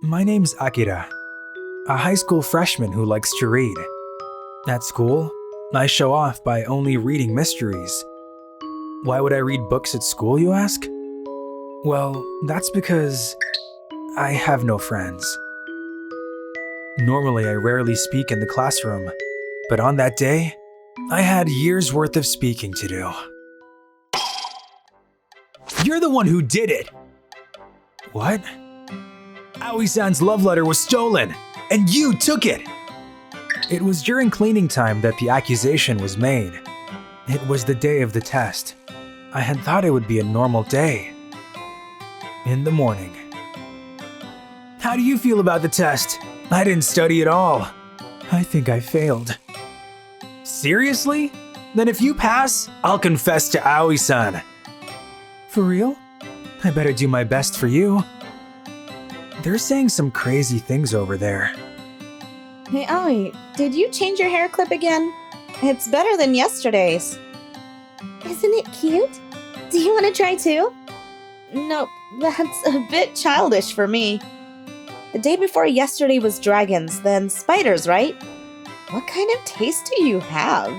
My name's Akira, a high school freshman who likes to read. At school, I show off by only reading mysteries. Why would I read books at school, you ask? Well, that's because I have no friends. Normally, I rarely speak in the classroom, but on that day, I had years worth of speaking to do. You're the one who did it! What? Aoi-san's love letter was stolen, and you took it! It was during cleaning time that the accusation was made. It was the day of the test. I had thought it would be a normal day. In the morning. How do you feel about the test? I didn't study at all. I think I failed. Seriously? Then if you pass, I'll confess to Aoi-san. For real? I better do my best for you. They're saying some crazy things over there. Hey Aoi, did you change your hair clip again? It's better than yesterday's. Isn't it cute? Do you want to try too? Nope, that's a bit childish for me. The day before yesterday was dragons, then spiders, right? What kind of taste do you have?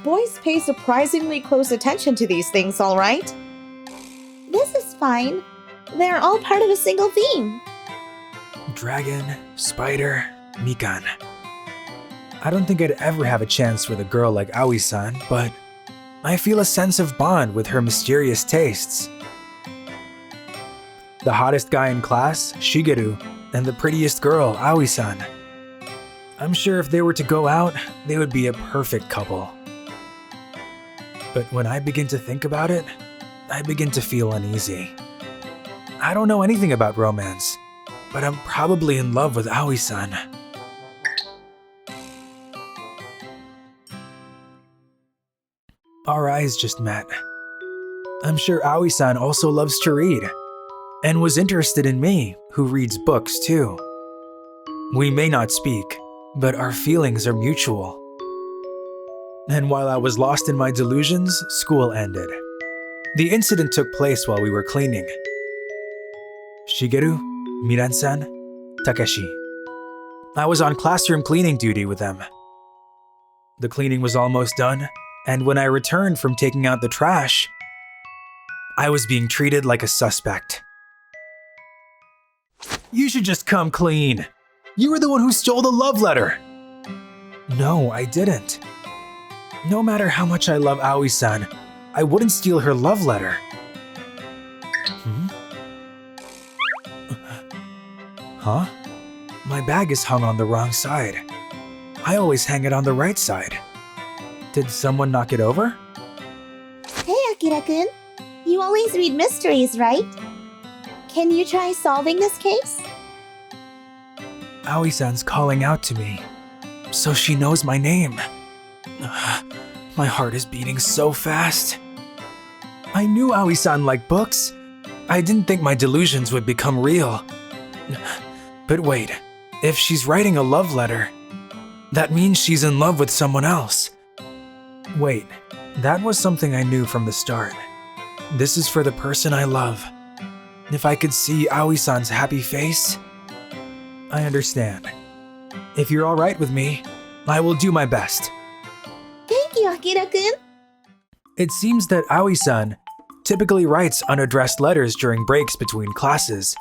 Boys pay surprisingly close attention to these things, all right? This is fine. They're all part of a single theme. Dragon, spider, mikan. I don't think I'd ever have a chance with a girl like Aoi-san, but I feel a sense of bond with her mysterious tastes. The hottest guy in class, Shigeru, and the prettiest girl, Aoi-san. I'm sure if they were to go out, they would be a perfect couple. But when I begin to think about it, I begin to feel uneasy. I don't know anything about romance, but I'm probably in love with Aoi-san. Our eyes just met. I'm sure Aoi-san also loves to read, and was interested in me, who reads books too. We may not speak, but our feelings are mutual. And while I was lost in my delusions, school ended. The incident took place while we were cleaning. Shigeru, Miran-san, Takeshi. I was on classroom cleaning duty with them. The cleaning was almost done, and when I returned from taking out the trash, I was being treated like a suspect. You should just come clean. You were the one who stole the love letter. No, I didn't. No matter how much I love Aoi-san, I wouldn't steal her love letter. Huh? My bag is hung on the wrong side. I always hang it on the right side. Did someone knock it over? Hey Akira-kun, you always read mysteries, right? Can you try solving this case? Aoi-san's calling out to me, so she knows my name. My heart is beating so fast. I knew Aoi-san liked books. I didn't think my delusions would become real. But wait, if she's writing a love letter, that means she's in love with someone else. Wait, that was something I knew from the start. This is for the person I love. If I could see Aoi-san's happy face, I understand. If you're alright with me, I will do my best. Thank you, Akira-kun. It seems that Aoi-san typically writes unaddressed letters during breaks between classes,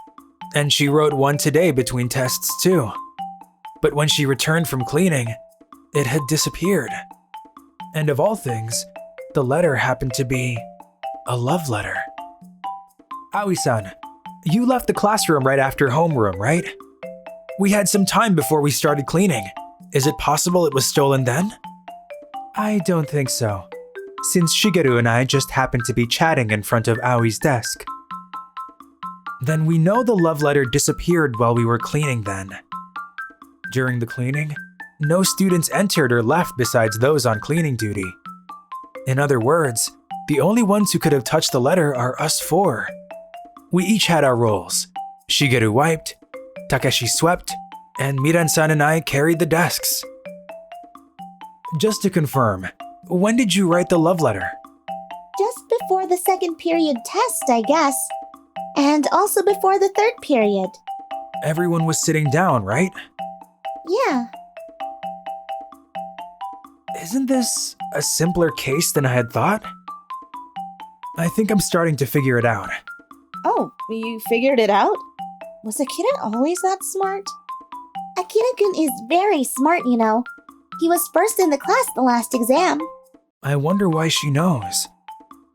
and she wrote one today between tests too. But when she returned from cleaning, it had disappeared. And of all things, the letter happened to be a love letter. Aoi-san, you left the classroom right after homeroom, right? We had some time before we started cleaning. Is it possible it was stolen then? I don't think so, since Shigeru and I just happened to be chatting in front of Aoi's desk. Then we know the love letter disappeared while we were cleaning then. During the cleaning, no students entered or left besides those on cleaning duty. In other words, the only ones who could have touched the letter are us four. We each had our roles. Shigeru wiped, Takeshi swept, and Miran-san and I carried the desks. Just to confirm, when did you write the love letter? Just before the second period test, I guess. And also before the third period. Everyone was sitting down, right? Yeah. Isn't this a simpler case than I had thought? I think I'm starting to figure it out. Oh, you figured it out? Was Akira always that smart? Akira-kun is very smart, you know. He was first in the class the last exam. I wonder why she knows.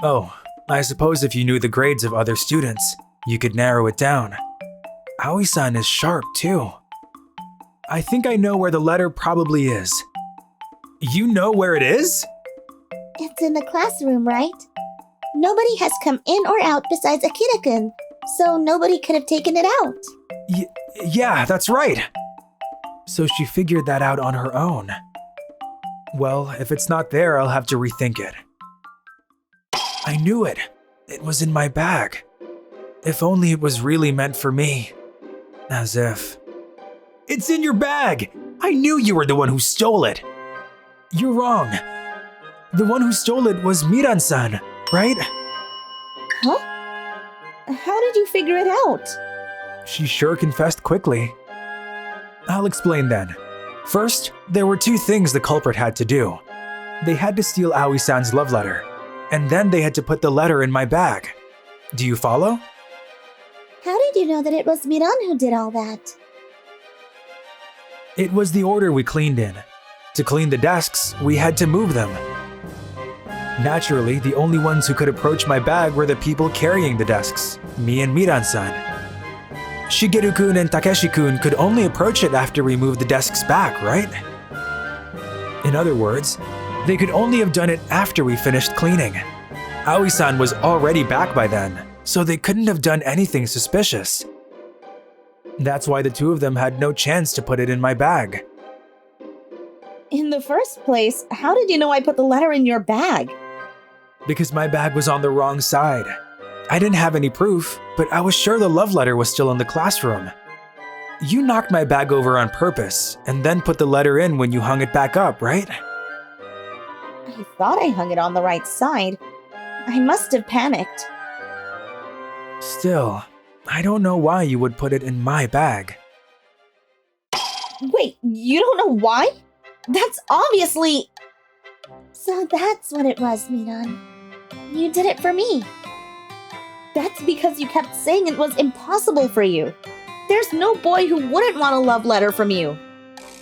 Oh, I suppose if you knew the grades of other students, you could narrow it down. Aoi-san is sharp too. I think I know where the letter probably is. You know where it is? It's in the classroom, right? Nobody has come in or out besides Akira-kun, so nobody could have taken it out. Yeah, that's right. So she figured that out on her own. Well, if it's not there, I'll have to rethink it. I knew it. It was in my bag. If only it was really meant for me. As if. It's in your bag! I knew you were the one who stole it. You're wrong. The one who stole it was Miran-san, right? Huh? How did you figure it out? She sure confessed quickly. I'll explain then. First, there were two things the culprit had to do. They had to steal Aoi-san's love letter, and then they had to put the letter in my bag. Do you follow? How did you know that it was Miran who did all that? It was the order we cleaned in. To clean the desks, we had to move them. Naturally, the only ones who could approach my bag were the people carrying the desks, me and Miran-san. Shigeru-kun and Takeshi-kun could only approach it after we moved the desks back, right? In other words, they could only have done it after we finished cleaning. Aoi-san was already back by then, so they couldn't have done anything suspicious. That's why the two of them had no chance to put it in my bag. In the first place, how did you know I put the letter in your bag? Because my bag was on the wrong side. I didn't have any proof, but I was sure the love letter was still in the classroom. You knocked my bag over on purpose, and then put the letter in when you hung it back up, right? I thought I hung it on the right side. I must have panicked. Still, I don't know why you would put it in my bag. Wait, you don't know why? That's obviously... So that's what it was, Miran. You did it for me. That's because you kept saying it was impossible for you. There's no boy who wouldn't want a love letter from you.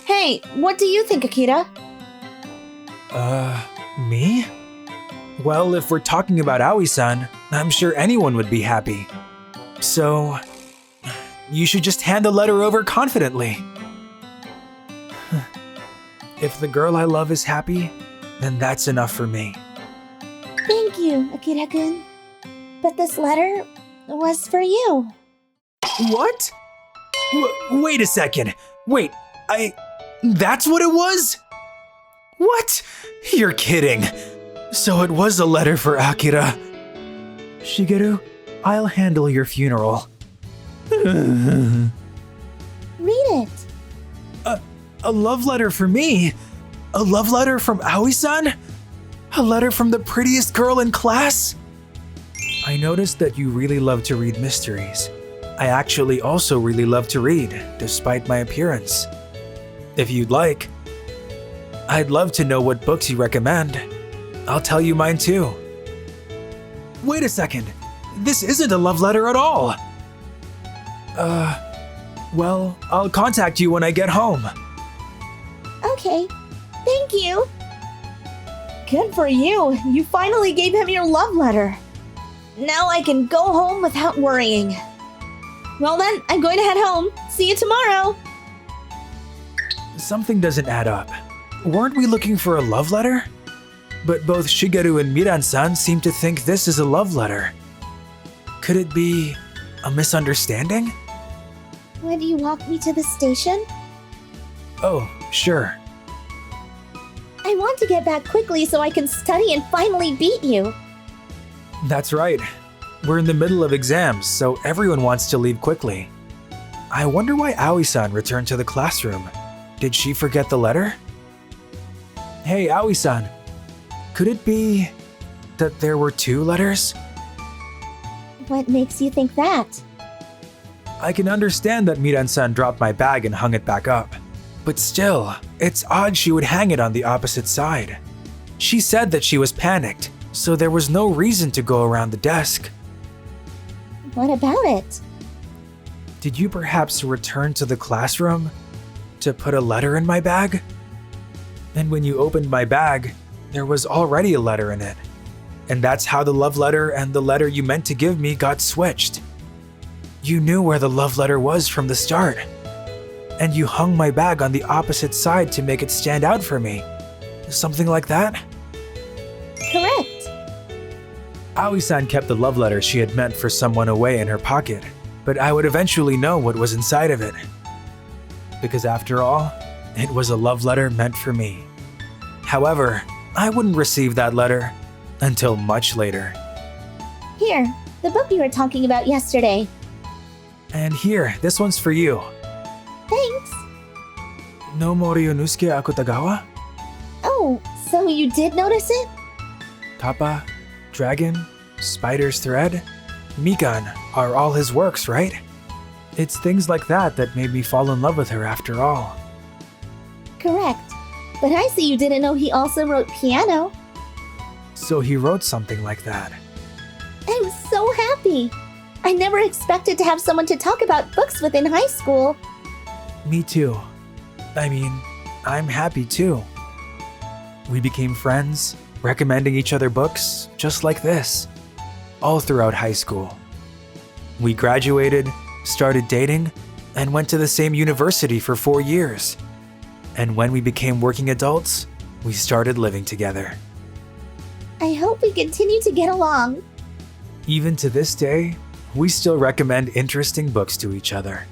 Hey, what do you think, Akira? Me? Well, if we're talking about Aoi-san, I'm sure anyone would be happy. So, you should just hand the letter over confidently. If the girl I love is happy, then that's enough for me. Thank you, Akira-kun. But this letter was for you. What? Wait a second. Wait, that's what it was? What? You're kidding. So it was a letter for Akira. Shigeru, I'll handle your funeral. Read it. A love letter for me? A love letter from Aoi-san? A letter from the prettiest girl in class? I noticed that you really love to read mysteries. I actually also really love to read, despite my appearance. If you'd like, I'd love to know what books you recommend. I'll tell you mine too. Wait a second. This isn't a love letter at all. Well, I'll contact you when I get home. Okay. Thank you. Good for you. You finally gave him your love letter. Now I can go home without worrying. Well then, I'm going to head home. See you tomorrow. Something doesn't add up. Weren't we looking for a love letter? But both Shigeru and Miran-san seem to think this is a love letter. Could it be a misunderstanding? Would you walk me to the station? Oh, sure. I want to get back quickly so I can study and finally beat you. That's right. We're in the middle of exams, so everyone wants to leave quickly. I wonder why Aoi-san returned to the classroom. Did she forget the letter? Hey, Aoi-san. Could it be that there were two letters? What makes you think that? I can understand that Miran-san dropped my bag and hung it back up. But still, it's odd she would hang it on the opposite side. She said that she was panicked, so there was no reason to go around the desk. What about it? Did you perhaps return to the classroom to put a letter in my bag? And when you opened my bag, there was already a letter in it. And that's how the love letter and the letter you meant to give me got switched. You knew where the love letter was from the start. And you hung my bag on the opposite side to make it stand out for me. Something like that? Correct. Aoi-san kept the love letter she had meant for someone away in her pocket, but I would eventually know what was inside of it. Because after all, it was a love letter meant for me. However, I wouldn't receive that letter until much later. Here, the book we were talking about yesterday. And here, this one's for you. Thanks. No Mori o Nusuke Akutagawa? Oh, so you did notice it? Kappa, Dragon, Spider's Thread, Mikan are all his works, right? It's things like that that made me fall in love with her after all. Correct. But I see you didn't know he also wrote piano. So he wrote something like that. I'm so happy. I never expected to have someone to talk about books with in high school. Me too. I mean, I'm happy too. We became friends, recommending each other books just like this, all throughout high school. We graduated, started dating, and went to the same university for 4 years. And when we became working adults, we started living together. I hope we continue to get along. Even to this day, we still recommend interesting books to each other.